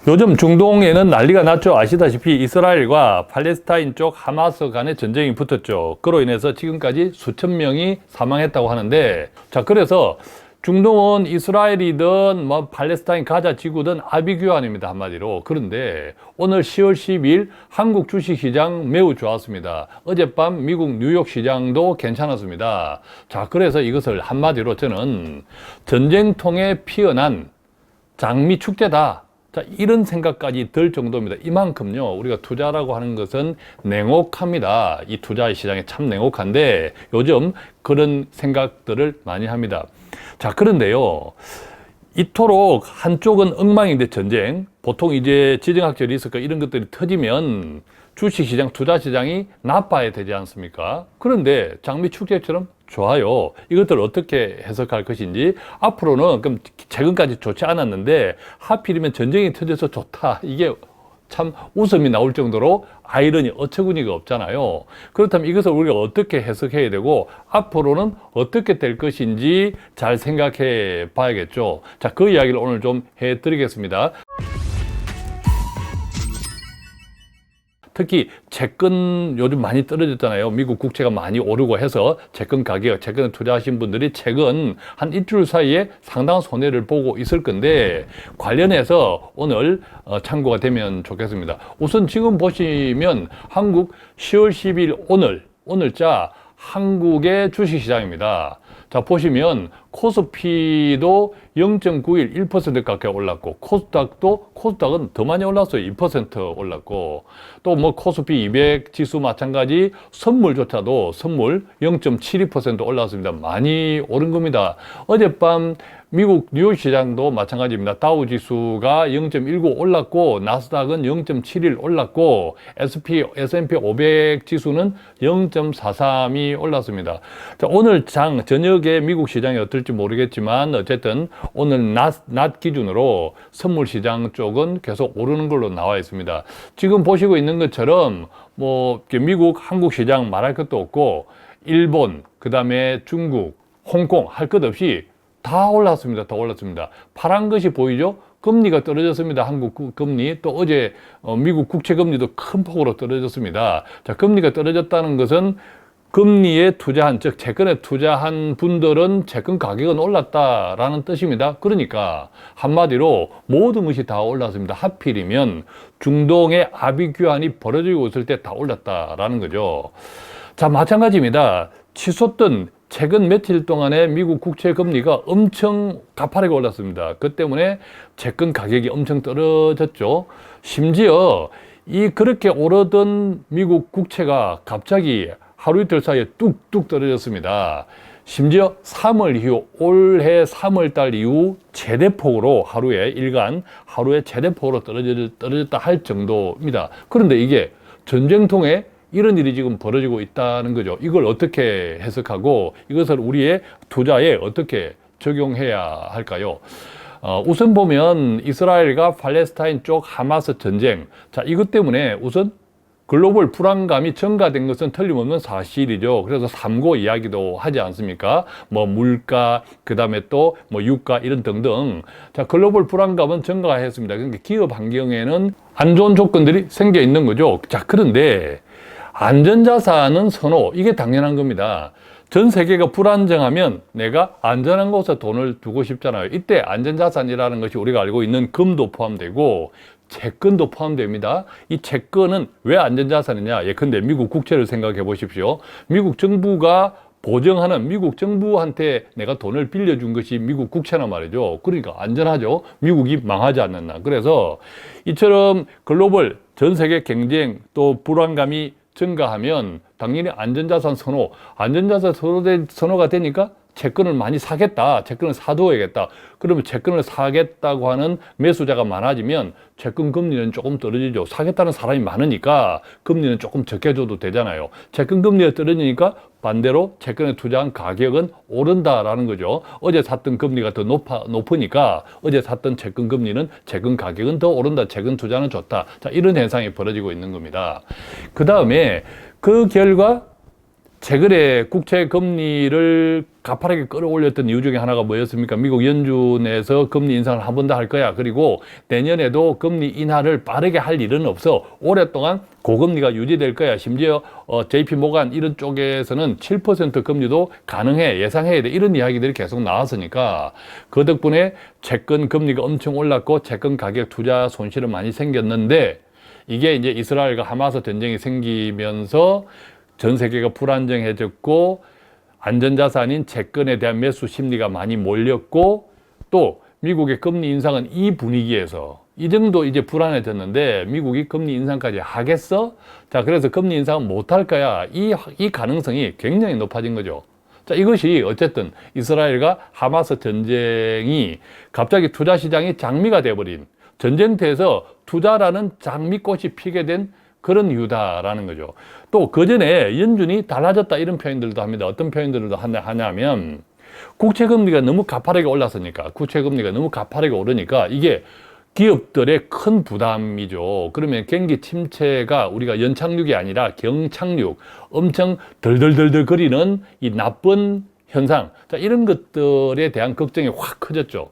요즘 중동에는 난리가 났죠. 아시다시피 이스라엘과 팔레스타인 쪽 하마스 간의 전쟁이 붙었죠. 그로 인해서 지금까지 수천 명이 사망했다고 하는데, 자, 그래서 중동은 이스라엘이든 뭐 팔레스타인 가자 지구든 아비규환입니다, 한마디로. 그런데 오늘 10월 12일 한국 주식시장 매우 좋았습니다. 어젯밤 미국 뉴욕 시장도 괜찮았습니다. 자, 그래서 이것을 한마디로 저는 전쟁통에 피어난 장미 축제다. 자, 이런 생각까지 들 정도입니다. 이만큼요, 우리가 투자라고 하는 것은 냉혹합니다. 이 투자 시장이 참 냉혹한데 요즘 그런 생각들을 많이 합니다. 자, 그런데요, 이토록 한쪽은 엉망인데 전쟁, 보통 이제 지정학적 리스크 이런 것들이 터지면 주식시장, 투자시장이 나빠야 되지 않습니까? 그런데 장미 축제처럼 좋아요. 이것들을 어떻게 해석할 것인지, 앞으로는 그럼 최근까지 좋지 않았는데 하필이면 전쟁이 터져서 좋다, 이게 참 웃음이 나올 정도로 아이러니, 어처구니가 없잖아요. 그렇다면 이것을 우리가 어떻게 해석해야 되고 앞으로는 어떻게 될 것인지 잘 생각해 봐야겠죠. 자, 그 이야기를 오늘 좀 해드리겠습니다. 특히 채권 요즘 많이 떨어졌잖아요. 미국 국채가 많이 오르고 해서 채권 가격, 채권에 투자하신 분들이 최근 한 일주일 사이에 상당한 손해를 보고 있을 건데, 관련해서 오늘 참고가 되면 좋겠습니다. 우선 지금 보시면 한국 10월 10일 오늘자 한국의 주식시장입니다. 자, 보시면 코스피도 0.91, 1% 가까이 올랐고, 코스닥은 더 많이 올랐어요. 2% 올랐고, 또 뭐 코스피 200 지수 마찬가지 선물조차도 선물 0.72% 올랐습니다. 많이 오른 겁니다. 어젯밤 미국 뉴욕 시장도 마찬가지입니다. 다우 지수가 0.19 올랐고, 나스닥은 0.71 올랐고, S&P 500 지수는 0.43이 올랐습니다. 자, 오늘 저녁에 미국 시장이 어떨지 모르겠지만 어쨌든 오늘 낮 기준으로 선물 시장 쪽은 계속 오르는 걸로 나와 있습니다. 지금 보시고 있는 것처럼 뭐 미국, 한국 시장 말할 것도 없고, 일본, 그 다음에 중국, 홍콩 할 것 없이 다 올랐습니다. 다 올랐습니다. 파란 것이 보이죠? 금리가 떨어졌습니다. 한국 금리. 또 어제 미국 국채 금리도 큰 폭으로 떨어졌습니다. 자, 금리가 떨어졌다는 것은 금리에 투자한, 즉 채권에 투자한 분들은 채권 가격은 올랐다라는 뜻입니다. 그러니까 한마디로 모든 것이 다 올랐습니다. 하필이면 중동의 아비규환이 벌어지고 있을 때 다 올랐다라는 거죠. 자, 마찬가지입니다. 치솟던 최근 며칠 동안에 미국 국채 금리가 엄청 가파르게 올랐습니다. 그 때문에 채권 가격이 엄청 떨어졌죠. 심지어 그렇게 오르던 미국 국채가 갑자기 하루 이틀 사이에 뚝뚝 떨어졌습니다. 심지어 3월 이후, 올해 3월 달 이후 최대폭으로 하루에 최대폭으로 떨어졌다 할 정도입니다. 그런데 이게 전쟁통에 이런 일이 지금 벌어지고 있다는 거죠. 이걸 어떻게 해석하고 이것을 우리의 투자에 어떻게 적용해야 할까요? 우선 보면 이스라엘과 팔레스타인 쪽 하마스 전쟁. 자, 이것 때문에 우선 글로벌 불안감이 증가된 것은 틀림없는 사실이죠. 그래서 삼고 이야기도 하지 않습니까? 뭐 물가, 그 다음에 또 뭐 유가 이런 등등. 자, 글로벌 불안감은 증가했습니다. 그러니까 기업 환경에는 안 좋은 조건들이 생겨 있는 거죠. 자, 그런데 안전자산은 선호, 이게 당연한 겁니다. 전 세계가 불안정하면 내가 안전한 곳에 돈을 두고 싶잖아요. 이때 안전자산이라는 것이 우리가 알고 있는 금도 포함되고 채권도 포함됩니다. 이 채권은 왜 안전자산이냐? 예컨대 미국 국채를 생각해 보십시오. 미국 정부가 보증하는, 미국 정부한테 내가 돈을 빌려준 것이 미국 국채란 말이죠. 그러니까 안전하죠. 미국이 망하지 않는 한. 그래서 이처럼 글로벌 전 세계 경쟁 또 불안감이 증가하면 당연히 안전자산 선호가 되니까 채권을 많이 사겠다. 채권을 사두어야겠다. 그러면 채권을 사겠다고 하는 매수자가 많아지면 채권 금리는 조금 떨어지죠. 사겠다는 사람이 많으니까 금리는 조금 적게 줘도 되잖아요. 채권 금리가 떨어지니까 반대로 채권에 투자한 가격은 오른다라는 거죠. 어제 샀던 금리가 더 높으니까 어제 샀던 채권 금리는, 채권 가격은 더 오른다. 채권 투자는 좋다. 자, 이런 현상이 벌어지고 있는 겁니다. 그 다음에 그 결과 최근에 국채 금리를 가파르게 끌어올렸던 이유 중에 하나가 뭐였습니까? 미국 연준에서 금리 인상을 한 번 더 할 거야. 그리고 내년에도 금리 인하를 빠르게 할 일은 없어. 오랫동안 고금리가 유지될 거야. 심지어 JP 모간 이런 쪽에서는 7% 금리도 가능해, 예상해야 돼. 이런 이야기들이 계속 나왔으니까 그 덕분에 채권 금리가 엄청 올랐고 채권 가격 투자 손실은 많이 생겼는데, 이게 이제 이스라엘과 하마스 전쟁이 생기면서 전 세계가 불안정해졌고 안전자산인 채권에 대한 매수 심리가 많이 몰렸고, 또 미국의 금리 인상은 이 분위기에서 이 정도 이제 불안해졌는데 미국이 금리 인상까지 하겠어? 자, 그래서 금리 인상은 못할 거야. 이 가능성이 굉장히 높아진 거죠. 자, 이것이 어쨌든 이스라엘과 하마스 전쟁이 갑자기 투자 시장이 장미가 돼버린, 전쟁터에서 투자라는 장미꽃이 피게 된 그런 이유다라는 거죠. 또 그전에 연준이 달라졌다 이런 표현들도 합니다. 어떤 표현들도 하냐면 국채금리가 너무 가파르게 올랐으니까, 국채금리가 너무 가파르게 오르니까 이게 기업들의 큰 부담이죠. 그러면 경기 침체가 우리가 연착륙이 아니라 경착륙, 엄청 덜덜덜덜 거리는 이 나쁜 현상, 자, 이런 것들에 대한 걱정이 확 커졌죠.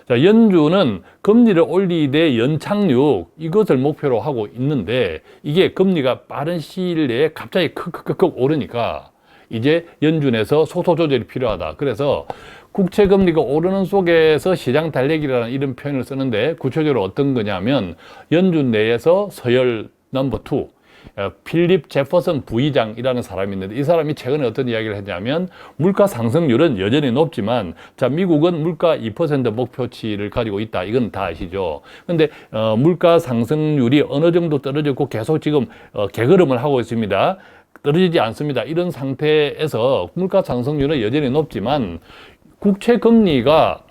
자, 연준은 금리를 올리되 연착륙, 이것을 목표로 하고 있는데 이게 금리가 빠른 시일 내에 갑자기 크크크크 오르니까 이제 연준에서 소소 조절이 필요하다. 그래서 국채 금리가 오르는 속에서 시장 달래기라는 이런 표현을 쓰는데, 구체적으로 어떤 거냐면 연준 내에서 서열 넘버 2 필립 제퍼슨 부의장이라는 사람이 있는데, 이 사람이 최근에 어떤 이야기를 했냐면 물가 상승률은 여전히 높지만, 자, 미국은 물가 2% 목표치를 가지고 있다. 이건 다 아시죠? 근데 물가 상승률이 어느 정도 떨어졌고 계속 지금 개걸음을 하고 있습니다. 떨어지지 않습니다. 이런 상태에서 물가 상승률은 여전히 높지만 국채 금리가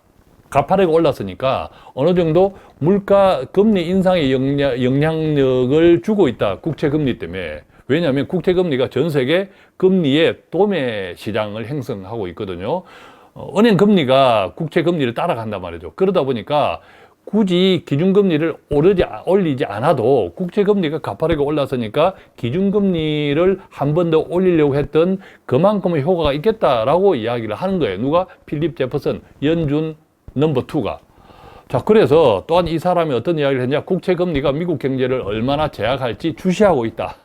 가파르게 올랐으니까 어느 정도 물가 금리 인상의 영향력을 주고 있다. 국채 금리 때문에. 왜냐하면 국채 금리가 전 세계 금리의 도매 시장을 형성하고 있거든요. 은행 금리가 국채 금리를 따라간단 말이죠. 그러다 보니까 굳이 기준금리를 올리지 않아도 국채금리가 가파르게 올랐으니까 기준금리를 한 번 더 올리려고 했던 그만큼의 효과가 있겠다라고 이야기를 하는 거예요. 누가? 필립 제퍼슨, 연준 넘버 2가. 자, 그래서 또한 이 사람이 어떤 이야기를 했냐? 국채금리가 미국 경제를 얼마나 제약할지 주시하고 있다.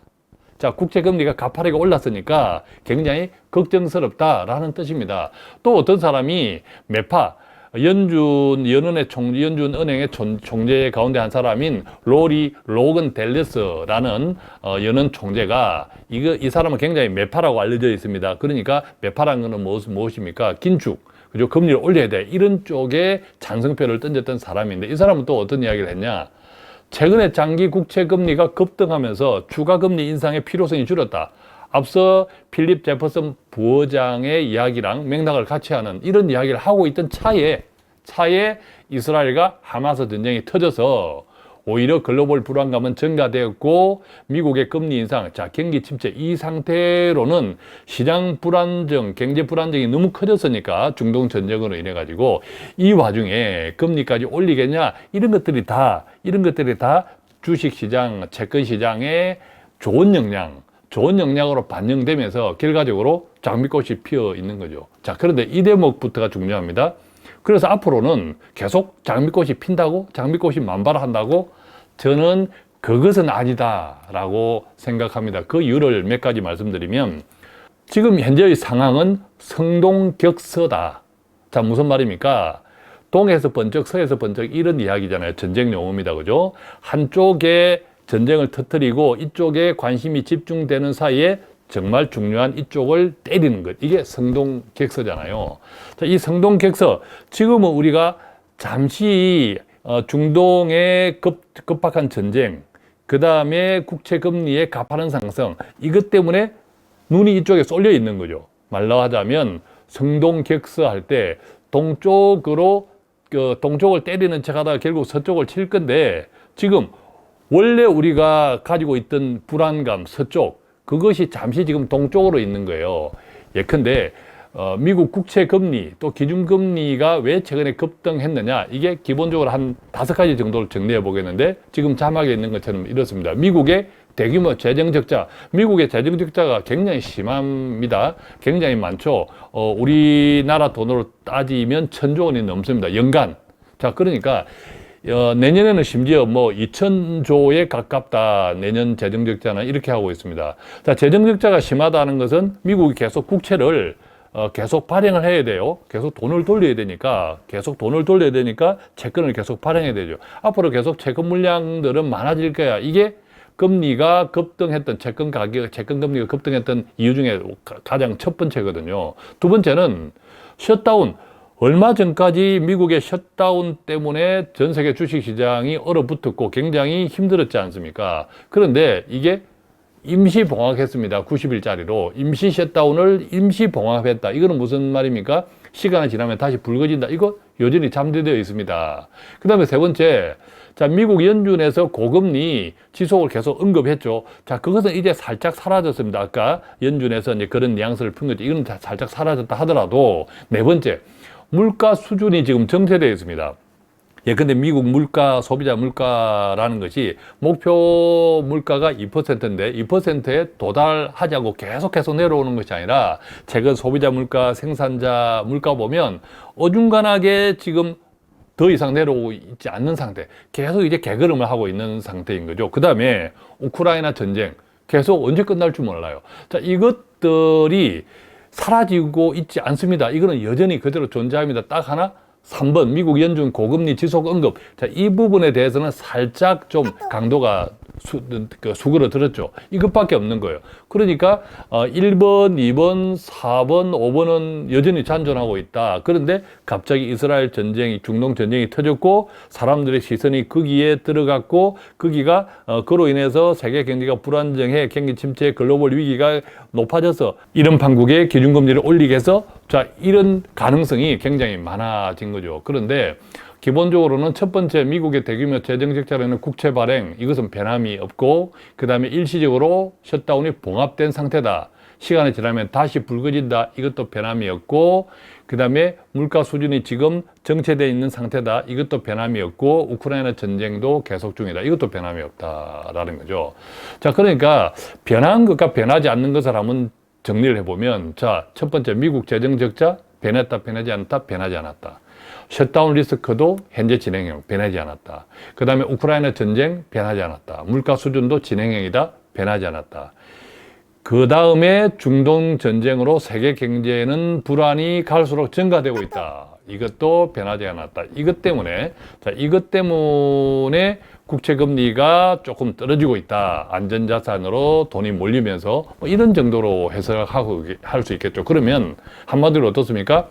자, 국채금리가 가파르게 올랐으니까 굉장히 걱정스럽다라는 뜻입니다. 또 어떤 사람이 매파, 연준은행의 총재 가운데 한 사람인 로건 델리스라는 연은 총재가 이 사람은 굉장히 매파라고 알려져 있습니다. 그러니까 매파라는 것은 무엇입니까? 긴축, 그죠? 금리를 올려야 돼. 이런 쪽에 찬성표를 던졌던 사람인데, 이 사람은 또 어떤 이야기를 했냐? 최근에 장기 국채 금리가 급등하면서 추가 금리 인상의 필요성이 줄었다. 앞서 필립 제퍼슨 부의장의 이야기랑 맥락을 같이 하는 이런 이야기를 하고 있던 차에 이스라엘과 하마스 전쟁이 터져서 오히려 글로벌 불안감은 증가되었고 미국의 금리 인상, 자, 경기 침체, 이 상태로는 시장 불안정, 경제 불안정이 너무 커졌으니까 중동 전쟁으로 인해 가지고 이 와중에 금리까지 올리겠냐, 이런 것들이 다 주식 시장, 채권 시장에 좋은 영향으로 반영되면서 결과적으로 장미꽃이 피어 있는 거죠. 자, 그런데 이 대목부터가 중요합니다. 그래서 앞으로는 계속 장미꽃이 핀다고? 장미꽃이 만발한다고? 저는 그것은 아니다라고 생각합니다. 그 이유를 몇 가지 말씀드리면, 지금 현재의 상황은 성동격서다. 자, 무슨 말입니까? 동에서 번쩍, 서에서 번쩍, 이런 이야기잖아요. 전쟁 용어입니다. 그죠? 한쪽에 전쟁을 터뜨리고 이쪽에 관심이 집중되는 사이에 정말 중요한 이쪽을 때리는 것. 이게 성동격서잖아요. 자, 이 성동격서, 지금은 우리가 잠시 중동의 급박한 전쟁, 그 다음에 국채금리의 가파른 상승, 이것 때문에 눈이 이쪽에 쏠려 있는 거죠. 말로 하자면 성동격서 할 때 동쪽을 때리는 척 하다가 결국 서쪽을 칠 건데, 지금 원래 우리가 가지고 있던 불안감, 서쪽, 그것이 잠시 지금 동쪽으로 있는 거예요. 예컨대 미국 국채 금리 또 기준 금리가 왜 최근에 급등했느냐, 이게 기본적으로 한 5가지 정도를 정리해 보겠는데, 지금 자막에 있는 것처럼 이렇습니다. 미국의 대규모 재정 적자, 미국의 재정 적자가 굉장히 심합니다. 굉장히 많죠. 우리나라 돈으로 따지면 1,000조 원이 넘습니다. 연간. 자, 그러니까 내년에는 심지어 뭐 2,000조에 가깝다. 내년 재정 적자는 이렇게 하고 있습니다. 자, 재정 적자가 심하다는 것은 미국이 계속 국채를 계속 발행을 해야 돼요. 계속 돈을 돌려야 되니까, 채권을 계속 발행해야 되죠. 앞으로 계속 채권 물량들은 많아질 거야. 이게 금리가 급등했던, 채권 금리가 급등했던 이유 중에 가장 첫 번째거든요. 두 번째는 셧다운. 얼마 전까지 미국의 셧다운 때문에 전 세계 주식시장이 얼어붙었고 굉장히 힘들었지 않습니까? 그런데 이게 임시 봉합했습니다. 90일짜리로. 임시 셧다운을 임시 봉합했다. 이거는 무슨 말입니까? 시간이 지나면 다시 붉어진다. 이거 여전히 잠재되어 있습니다. 그 다음에 세 번째, 자, 미국 연준에서 고금리 지속을 계속 언급했죠. 자, 그것은 이제 살짝 사라졌습니다. 아까 연준에서 이제 그런 뉘앙스를 푼 거죠. 이건 살짝 사라졌다 하더라도, 네 번째, 물가 수준이 지금 정체되어 있습니다. 근데 미국 물가, 소비자 물가라는 것이 목표 물가가 2%인데 2%에 도달하자고 계속해서 내려오는 것이 아니라 최근 소비자 물가, 생산자 물가 보면 어중간하게 지금 더 이상 내려오고 있지 않는 상태. 계속 이제 개걸음을 하고 있는 상태인 거죠. 그 다음에 우크라이나 전쟁 계속 언제 끝날 줄 몰라요. 자, 이것들이 사라지고 있지 않습니다. 이거는 여전히 그대로 존재합니다. 딱 하나, 3번 미국 연준 고금리 지속 언급. 자, 이 부분에 대해서는 살짝 좀 강도가 수그러들었죠. 이것밖에 없는 거예요. 그러니까 1번, 2번, 4번, 5번은 여전히 잔존하고 있다. 그런데 갑자기 이스라엘 전쟁이, 중동 전쟁이 터졌고 사람들의 시선이 거기에 들어갔고 거기가 그로 인해서 세계 경제가 불안정해, 경기 침체, 글로벌 위기가 높아져서 이런 판국의 기준금리를 올리게 해서 자, 이런 가능성이 굉장히 많아진 거죠. 그런데 기본적으로는 첫 번째 미국의 대규모 재정 적자라는 국채 발행, 이것은 변함이 없고, 그 다음에 일시적으로 셧다운이 봉합된 상태다. 시간이 지나면 다시 붉어진다. 이것도 변함이 없고, 그 다음에 물가 수준이 지금 정체되어 있는 상태다. 이것도 변함이 없고, 우크라이나 전쟁도 계속 중이다. 이것도 변함이 없다라는 거죠. 자, 그러니까 변한 것과 변하지 않는 것을 한번 정리를 해보면, 자, 첫 번째 미국 재정 적자 변했다, 변하지 않았다, 변하지 않았다. 셧다운 리스크도 현재 진행형, 변하지 않았다. 그 다음에 우크라이나 전쟁, 변하지 않았다. 물가 수준도 진행형이다, 변하지 않았다. 그 다음에 중동 전쟁으로 세계 경제는 불안이 갈수록 증가되고 있다. 이것도 변하지 않았다. 이것 때문에 국채 금리가 조금 떨어지고 있다. 안전자산으로 돈이 몰리면서 뭐 이런 정도로 해석하고 할 수 있겠죠. 그러면 한마디로 어떻습니까?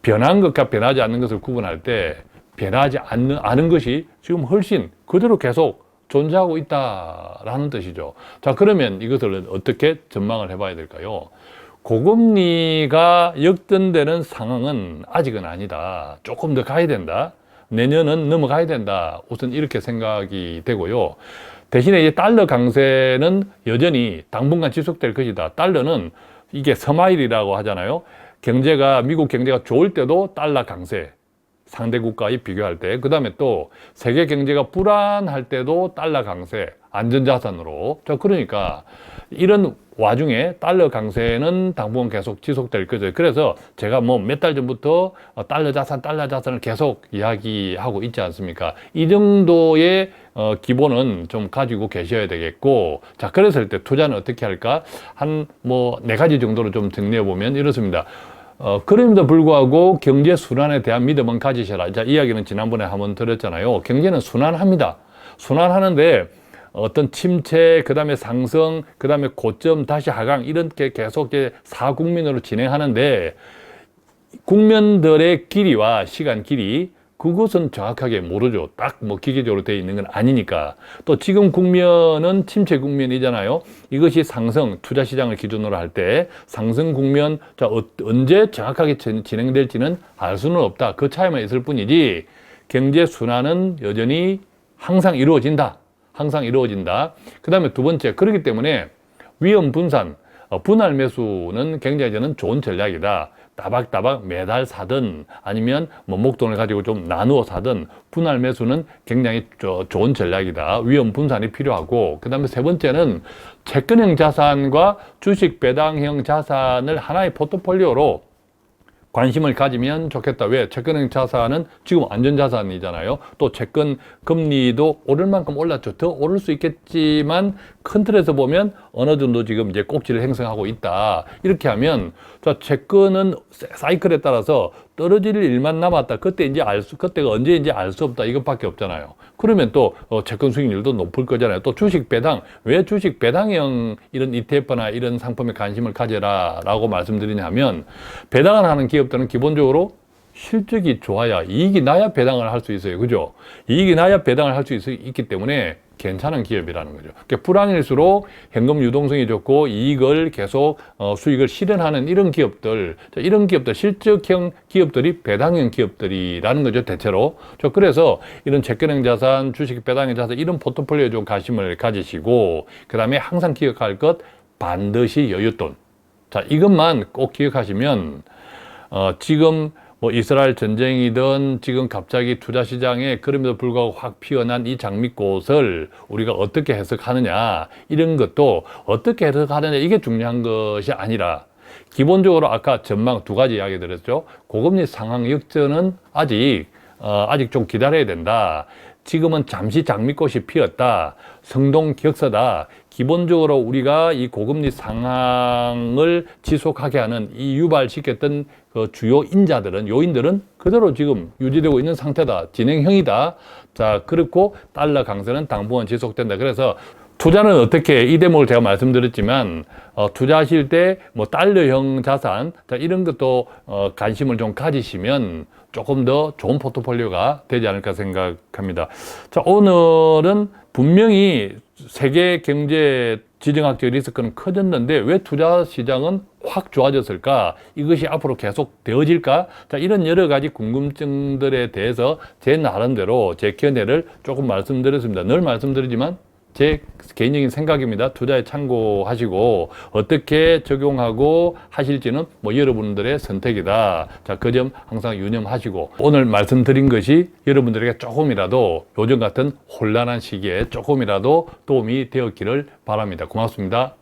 변한 것과 변하지 않는 것을 구분할 때 변하지 않은 것이 지금 훨씬 그대로 계속 존재하고 있다라는 뜻이죠. 자, 그러면 이것을 어떻게 전망을 해봐야 될까요? 고금리가 역전되는 상황은 아직은 아니다. 조금 더 가야 된다. 내년은 넘어가야 된다. 우선 이렇게 생각이 되고요. 대신에 이 달러 강세는 여전히 당분간 지속될 것이다. 달러는 이게 서마일이라고 하잖아요. 미국 경제가 좋을 때도 달러 강세, 상대 국가에 비교할 때. 그 다음에 또 세계 경제가 불안할 때도 달러 강세, 안전자산으로. 자, 그러니까 이런 와중에 달러 강세는 당분간 계속 지속될 거죠. 그래서 제가 뭐 몇 달 전부터 달러 자산을 계속 이야기하고 있지 않습니까? 이 정도의 기본은 좀 가지고 계셔야 되겠고, 자, 그랬을 때 투자는 어떻게 할까? 한 뭐 네 가지 정도로 좀 정리해 보면 이렇습니다. 그럼에도 불구하고 경제 순환에 대한 믿음은 가지셔라. 자, 이야기는 지난번에 한번 드렸잖아요. 경제는 순환합니다. 순환하는데 어떤 침체, 그 다음에 상승, 그 다음에 고점, 다시 하강, 이런 게 계속 사국면으로 진행하는데 국면들의 길이와 시간 길이, 그것은 정확하게 모르죠. 딱 뭐 기계적으로 되어 있는 건 아니니까. 또 지금 국면은 침체 국면이잖아요. 이것이 상승, 투자 시장을 기준으로 할 때 상승 국면, 자, 언제 정확하게 진행될지는 알 수는 없다. 그 차이만 있을 뿐이지 경제 순환은 여전히 항상 이루어진다. 그 다음에 두 번째, 그렇기 때문에 위험 분산, 분할 매수는 굉장히 저는 좋은 전략이다. 따박따박 매달 사든 아니면 뭐 목돈을 가지고 좀 나누어 사든 분할 매수는 굉장히 좋은 전략이다. 위험 분산이 필요하고, 그 다음에 세 번째는 채권형 자산과 주식 배당형 자산을 하나의 포트폴리오로 관심을 가지면 좋겠다. 왜? 채권형 자산은 지금 안전자산이잖아요. 또 채권 금리도 오를 만큼 올랐죠. 더 오를 수 있겠지만 큰 틀에서 보면 어느 정도 지금 이제 꼭지를 형성하고 있다. 이렇게 하면 자, 채권은 사이클에 따라서 떨어질 일만 남았다. 그때가 언제인지 알 수 없다. 이것밖에 없잖아요. 그러면 또 채권 수익률도 높을 거잖아요. 또 주식 배당. 왜 주식 배당형 이런 ETF나 이런 상품에 관심을 가져라 라고 말씀드리냐면, 배당을 하는 기업들은 기본적으로 실적이 좋아야, 이익이 나야 배당을 할 수 있어요. 그죠? 이익이 나야 배당을 할 수 있기 때문에 괜찮은 기업이라는 거죠. 그러니까 불황일수록 현금 유동성이 좋고 이익을 계속 수익을 실현하는 이런 기업들, 실적형 기업들이 배당형 기업들이라는 거죠, 대체로. 그래서 이런 채권형 자산, 주식 배당형 자산 이런 포트폴리오에 좀 관심을 가지시고, 그 다음에 항상 기억할 것, 반드시 여윳돈. 자, 이것만 꼭 기억하시면 지금 뭐 이스라엘 전쟁이든 지금 갑자기 투자 시장에 그럼에도 불구하고 확 피어난 이 장미꽃을 우리가 어떻게 해석하느냐, 이런 것도 어떻게 해석하느냐 이게 중요한 것이 아니라, 기본적으로 아까 전망 두 가지 이야기 드렸죠. 고금리 상황 역전은 아직 좀 기다려야 된다. 지금은 잠시 장미꽃이 피었다. 성동격서다. 기본적으로 우리가 이 고금리 상황을 지속하게 하는, 이 유발시켰던 그 주요 요인들은 그대로 지금 유지되고 있는 상태다. 진행형이다. 자, 그렇고 달러 강세는 당분간 지속된다. 그래서 투자는 어떻게, 이 대목을 제가 말씀드렸지만, 투자하실 때 뭐 달러형 자산, 자, 이런 것도 관심을 좀 가지시면 조금 더 좋은 포트폴리오가 되지 않을까 생각합니다. 자, 오늘은 분명히 세계 경제 지정학적 리스크는 커졌는데 왜 투자 시장은 확 좋아졌을까? 이것이 앞으로 계속 되어질까? 자, 이런 여러 가지 궁금증들에 대해서 제 나름대로 제 견해를 조금 말씀드렸습니다. 늘 말씀드리지만 제 개인적인 생각입니다. 투자에 참고하시고 어떻게 적용하고 하실지는 뭐 여러분들의 선택이다. 자, 그 점 항상 유념하시고, 오늘 말씀드린 것이 여러분들에게 조금이라도 요즘 같은 혼란한 시기에 조금이라도 도움이 되었기를 바랍니다. 고맙습니다.